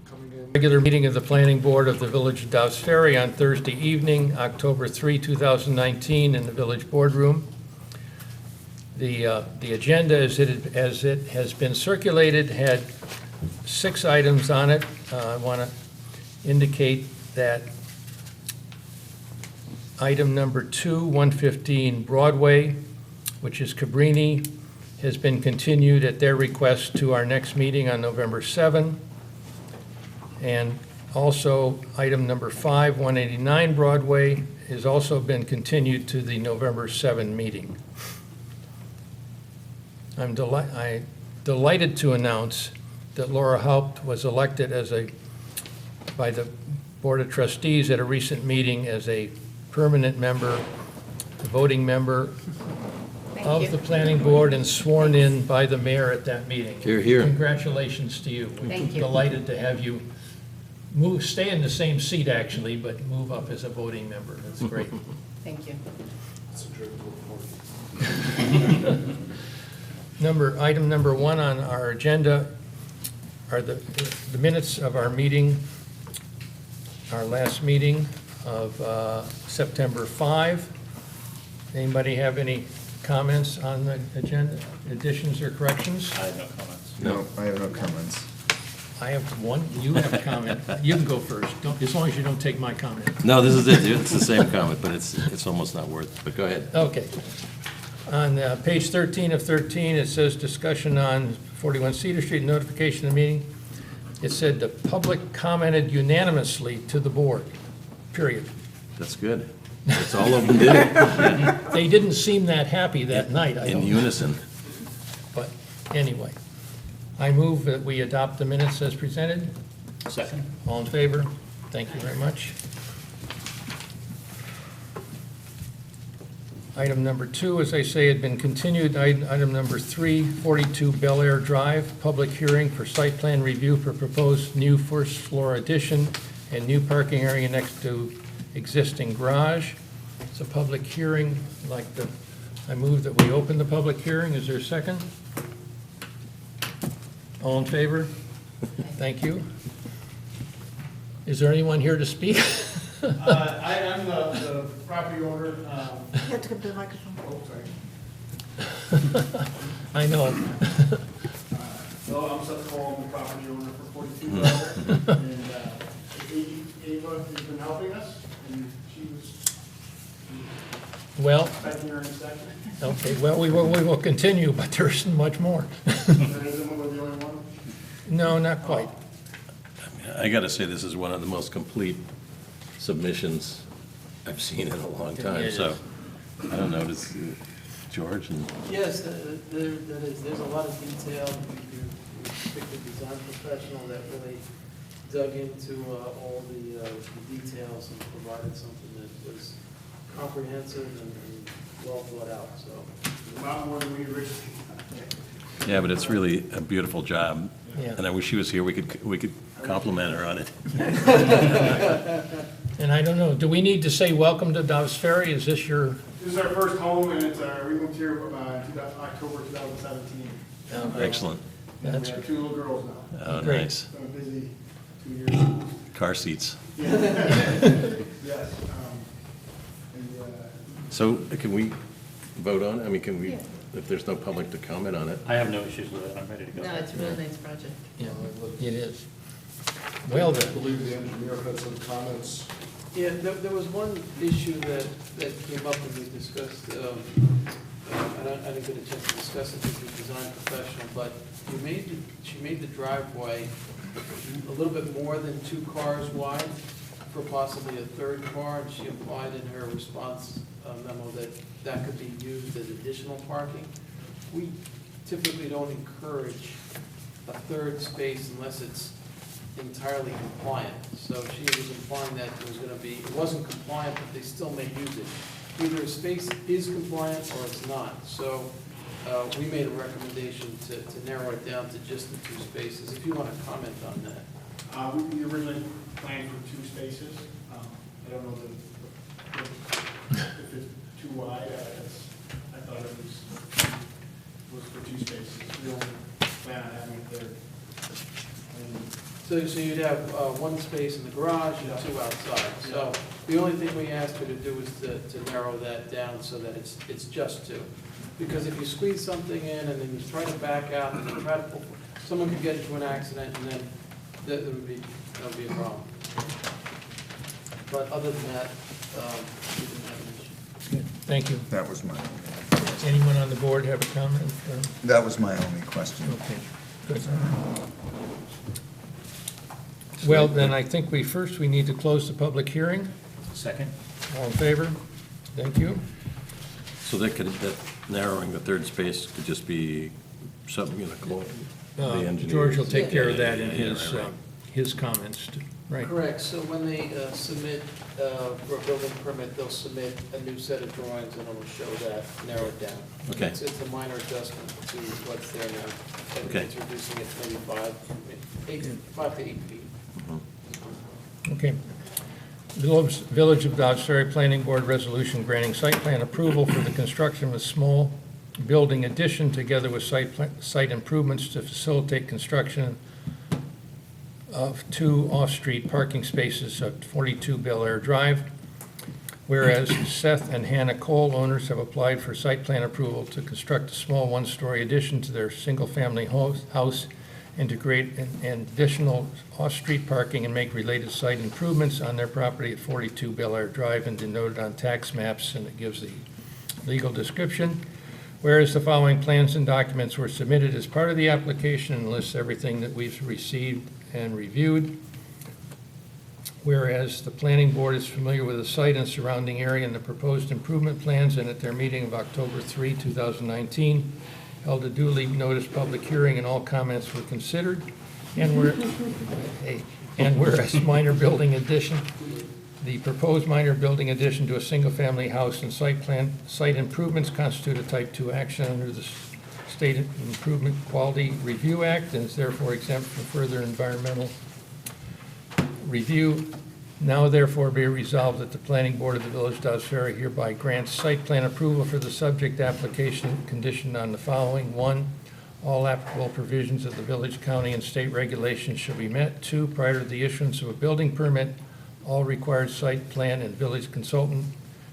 coming in. Regular meeting of the Planning Board of the Village of Dobbs Ferry on Thursday evening, October 3, 2019, in the Village Boardroom. The agenda, as it has been circulated, had 6 items on it. I want to indicate that item number 2, 115 Broadway, which is Cabrini, has been continued at their request to our next meeting on November 7. And also, item number 5, 189 Broadway, has also been continued to the November 7 meeting. I'm delighted to announce that Laura Haupt was elected by the Board of Trustees at a recent meeting as a permanent member, a voting member of the Planning Board, and sworn in by the mayor at that meeting. Hear, hear. Congratulations to you. Thank you. Delighted to have you stay in the same seat, actually, but move up as a voting member. That's great. Thank you. It's a trip to report. Item number 1 on our agenda are the minutes of our meeting, our last meeting of September 5. Anybody have any comments on the agenda, additions or corrections? I have no comments. No, I have no comments. I have one. You have a comment. You can go first, as long as you don't take my comment. No, this is it. It's the same comment, but it's almost not worth it. But go ahead. Okay. On page 13 of 13, it says discussion on 41 Cedar Street, notification of meeting. It said the public commented unanimously to the board, period. That's good. That's all of them did. They didn't seem that happy that night, I In don't know. unison. But anyway, I move that we adopt the minutes as presented. Second. All in favor? Thank you very much. Item number 2, as I say, had been continued. Item number 3, 42 Bel Air Drive, public hearing for site plan review for proposed new first floor addition and new parking area next to existing garage. It's a public hearing. I move that we open the public hearing. Is there a second? All in favor? Thank you. Is there anyone here to speak? I'm the property owner. You have to come to the microphone. Oh, sorry. I know. So I'm Seth Cole, I'm the property owner for 42 Bel Air. And Ava has been helping us, and she was Well, expecting her in a second. okay, well, we will continue, but there isn't much more. And isn't we the only one? No, not quite. I got to say, this is one of the most complete submissions I've seen in a long Yeah, time. it So, is. I don't know, does George and Yes, there's a lot of detail. We picked a design professional that really dug into all the details and provided something that was comprehensive and well thought out, so. A lot more than we originally thought. yeah, but it's really a beautiful job. Yeah. And I wish she was here. We could compliment her on it. And I don't know, do we need to say welcome to Dobbs Ferry? Is this your? This is our first home, and we moved here October 2017. Excellent. And That's we have 2 little girls now. Oh, Great. nice. It's been a busy 2 years. Car seats. Yes. And, So can we vote on it? I mean, can we, if there's no public to comment on it? I have no issues with it. I'm ready to go. No, it's a really nice project. Yeah, it is. Well I then, believe the engineer had some comments. Yeah, there was one issue that came up when we discussed, I didn't get a chance to discuss it with the design professional, but she made the driveway a little bit more than 2 cars wide for possibly a 3rd car, and she implied in her response memo that could be used as additional parking. We typically don't encourage a 3rd space unless it's entirely compliant. So she was implying that it wasn't compliant, but they still may use it. Either a space is compliant or it's not. So we made a recommendation to narrow it down to just the 2 spaces. If you want to comment on that. we originally planned for 2 spaces. I don't know if it's too wide. I thought it was for 2 spaces. We don't plan on having a 3rd. And So you'd have one space in the garage and two outside. So the only thing we asked her to do is to narrow that down so that it's just two. Because if you squeeze something in and then you try to back out and you try to pull, someone could get into an accident and then that would be a problem. But other than that, we didn't have an issue. Good, thank you. That was my, Anyone on the board have a comment? that was my only question. Okay, good. Well, then I think we need to close the public hearing. Second? All in favor? Thank you. So that narrowing the third space could just be something, the engineer. George will take care of that in Yeah, right. his comments, right? Correct, so when they submit for a building permit, they'll submit a new set of drawings and it'll show that, narrow it down. Okay. It's a minor adjustment to what's there now. And Okay. it's reducing it to maybe 5 to 8 feet. Okay. Village of Dodge Ferry Planning Board Resolution granting site plan approval for the construction of a small building addition together with site improvements to facilitate construction of 2 off-street parking spaces at 42 Bel Air Drive. Whereas Seth and Hannah Cole, owners, have applied for site plan approval to construct a small one-story addition to their single-family house and to create an additional off-street parking and make related site improvements on their property at 42 Bel Air Drive and denoted on tax maps, and it gives the legal description. Whereas the following plans and documents were submitted as part of the application and lists everything that we've received and reviewed. Whereas the planning board is familiar with the site and surrounding area and the proposed improvement plans, and at their meeting of October 3, 2019, held a duly noticed public hearing and all comments were considered. And whereas minor building addition, the proposed minor building addition to a single-family house and site improvements constitute a type 2 action under the State Improvement Quality Review Act and is therefore exempt from further environmental review. Now therefore be resolved that the Planning Board of the Village of Dodds Ferry hereby grants site plan approval for the subject application conditioned on the following. 1, all applicable provisions of the village, county, and state regulations shall be met. 2, prior to the issuance of a building permit, all required site plan and village consultant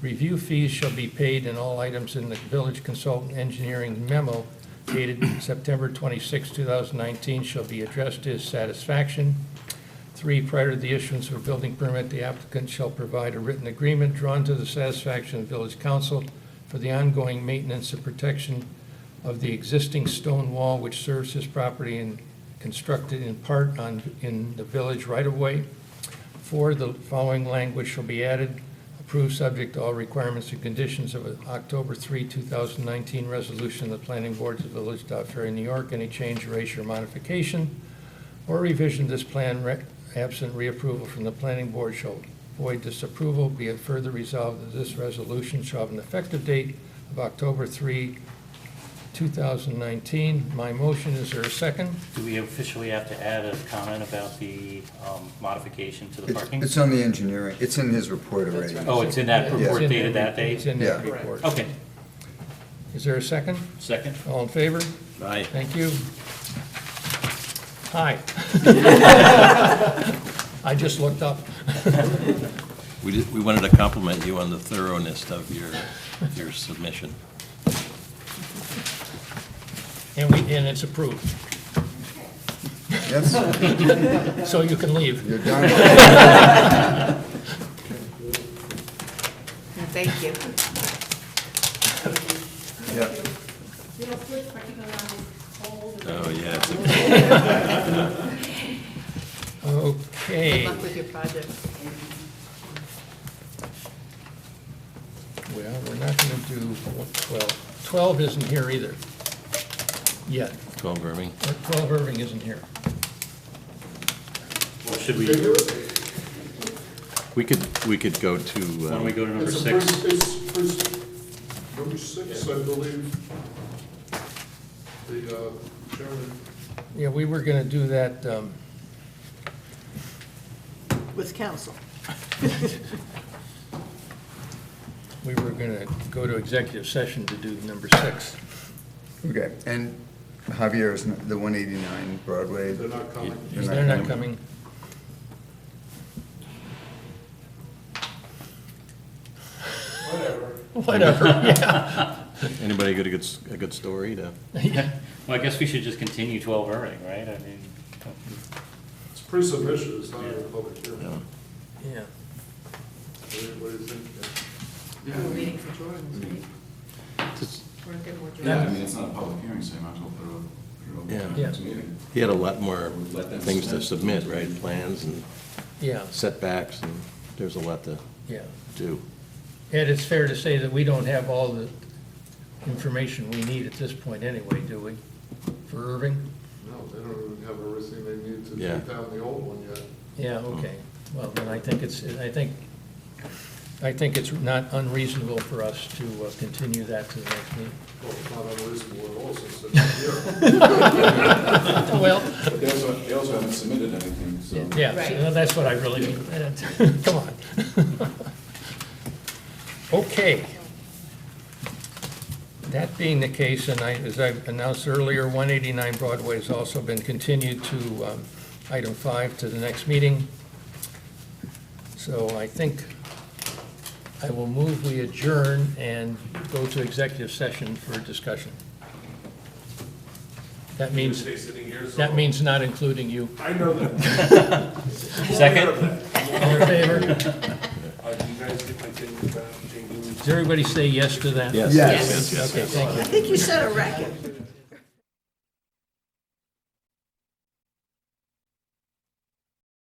review fees shall be paid, and all items in the village consultant engineering memo dated September 26, 2019 shall be addressed to his satisfaction. 3, prior to the issuance of a building permit, the applicant shall provide a written agreement drawn to the satisfaction of the village council for the ongoing maintenance and protection of the existing stone wall which serves his property and constructed in part in the village right-of-way. 4, the following language shall be added: approved subject to all requirements and conditions of an October 3, 2019 resolution of the Planning Board of the Village of Dodds Ferry, New York. Any change, erasure, modification, or revision of this plan absent reapproval from the Planning Board shall void this approval. Be it further resolved that this resolution shall have an effective date of October 3, 2019. My motion, is there a second? Do we officially have to add a comment about the modification to the parking? It's on the engineering, it's in his report already. That's right. Oh, it's in that report It's in dated that It's date? in that Yeah. report. Okay, Is there a second? second? All in favor? Aye. Thank you. Hi. I just looked up. We wanted to compliment you on the thoroughness of your submission. And it's approved, Yes, so you can leave. you're done. Thank you. Yeah. Oh, yeah. it's Okay. Good luck with your project. Well, we're not going to do 12. 12 isn't here either, yet. 12 Irving. 12 Irving isn't here. Well, should we, We could go to. why don't we go to number It's 6? Number 6, I believe. The chairman. Yeah, we were going to do that, With council. we were going to go to executive session to do number 6. Okay, and Javier, is the 189 Broadway? They're not coming. They're not coming. Whatever. Whatever, yeah. Anybody got a good story to? Yeah. Well, I guess we should just continue 12 Irving, right? I mean, It's pre-submission, it's not even a public hearing. No. Yeah. What do you think? We're waiting for Jordan's, right? Just- We're getting more Yeah, I Jordan. mean, it's not a public hearing, so you might as well put it Yeah. over Yeah. next meeting. He had a lot more Let them things to submit. submit, right? Plans and Yeah, setbacks, and there's a lot to yeah. do. And it's fair to say that we don't have all the information we need at this point anyway, do we? For Irving? No, they don't even have everything they need to Yeah. take down the old one yet. Yeah, okay. Well, then I think it's not unreasonable for us to continue that to the next meeting. Well, it's not unreasonable at all since they're not here. Well, But they also haven't submitted anything, so. yeah, so that's what I really mean. Come on. Okay. That being the case, and as I announced earlier, 189 Broadway has also been continued to item 5 to the next meeting. So I think I will move we adjourn and go to executive session for discussion. That means, that means not including you. I know that. Second? All in favor? You guys get my thing back, Does everybody say yes to that? Yes. Yes. Okay, thank you. I think you set a record.